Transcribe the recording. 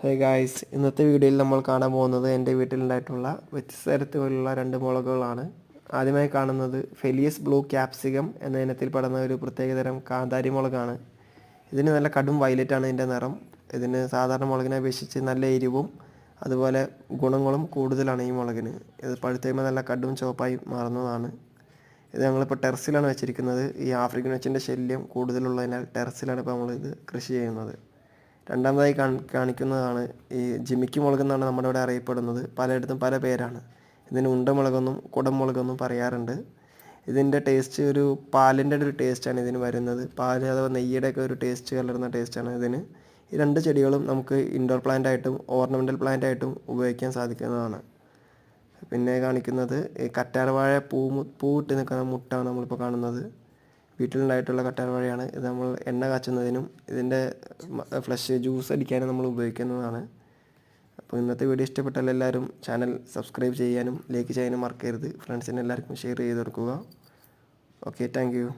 Hey guys, ഇന്നത്തെ വീഡിയോയിൽ നമ്മൾ കാണാൻ പോകുന്നത് എൻ്റെ വീട്ടിലുണ്ടായിട്ടുള്ള വ്യത്യസ്ത തരത്തിലുള്ള 2 മുളകുകളാണ്. ആദ്യമായി കാണുന്നത് ഫെലിയസ് ബ്ലൂ ക്യാപ്സിക്കം എന്ന ഇനത്തിൽപ്പെടുന്ന ഒരു പ്രത്യേകതരം കാന്താരി മുളകാണ്. ഇതിന് നല്ല കടും വയലറ്റാണ് ഇതിൻ്റെ നിറം. ഇതിന് സാധാരണ മുളകിനെ അപേക്ഷിച്ച് നല്ല എരിവും അതുപോലെ ഗുണങ്ങളും കൂടുതലാണ് ഈ മുളകിന്. ഇത് പഴുത്ത് കഴിയുമ്പോൾ നല്ല കടും ചുവപ്പായി മാറുന്നതാണ്. ഇത് ഞങ്ങളിപ്പോൾ ടെറസിലാണ് വെച്ചിരിക്കുന്നത്. ഈ ആഫ്രിക്കൻ വെച്ചിൻ്റെ ശല്യം കൂടുതലുള്ളതിനാൽ ടെറസിലാണ് ഇപ്പോൾ നമ്മളിത് കൃഷി ചെയ്യുന്നത്. രണ്ടാമതായി കാണിക്കുന്നതാണ് ഈ ജിമിക്ക് മുളക് എന്നാണ് നമ്മുടെ ഇവിടെ അറിയപ്പെടുന്നത്. പലയിടത്തും പല പേരാണ്. ഇതിന് ഉണ്ടമുളകൊന്നും കുടംമുളകൊന്നും പറയാറുണ്ട്. ഇതിൻ്റെ ടേസ്റ്റ് ഒരു പാലിൻ്റെ ഒരു ടേസ്റ്റാണ് ഇതിന് വരുന്നത്. പാല് അഥവാ നെയ്യുടെയൊക്കെ ഒരു ടേസ്റ്റ് കലർന്ന ടേസ്റ്റാണ് ഇതിന്. ഈ 2 ചെടികളും നമുക്ക് ഇൻഡോർ പ്ലാന്റ് ആയിട്ടും ഓർണമെൻ്റൽ പ്ലാന്റ് ആയിട്ടും ഉപയോഗിക്കാൻ സാധിക്കുന്നതാണ്. പിന്നെ കാണിക്കുന്നത് ഈ കറ്റാർവാഴ പൂവിട്ട് നിൽക്കുന്ന മുട്ടാണ് നമ്മളിപ്പോൾ കാണുന്നത്. വീട്ടിലുണ്ടായിട്ടുള്ള കറ്റാർവാഴയാണ്. ഇത് നമ്മൾ എണ്ണ കാച്ചുന്നതിനും ഇതിൻ്റെ ഫ്ലഷ് ജ്യൂസ് അടിക്കാനും നമ്മൾ ഉപയോഗിക്കുന്നതാണ്. അപ്പോൾ ഇന്നത്തെ വീഡിയോ ഇഷ്ടപ്പെട്ടാൽ എല്ലാവരും ചാനൽ സബ്സ്ക്രൈബ് ചെയ്യാനും ലൈക്ക് ചെയ്യാനും മറക്കരുത്. ഫ്രണ്ട്സിന് എല്ലാവർക്കും ഷെയർ ചെയ്ത് കൊടുക്കുക. Okay, thank you.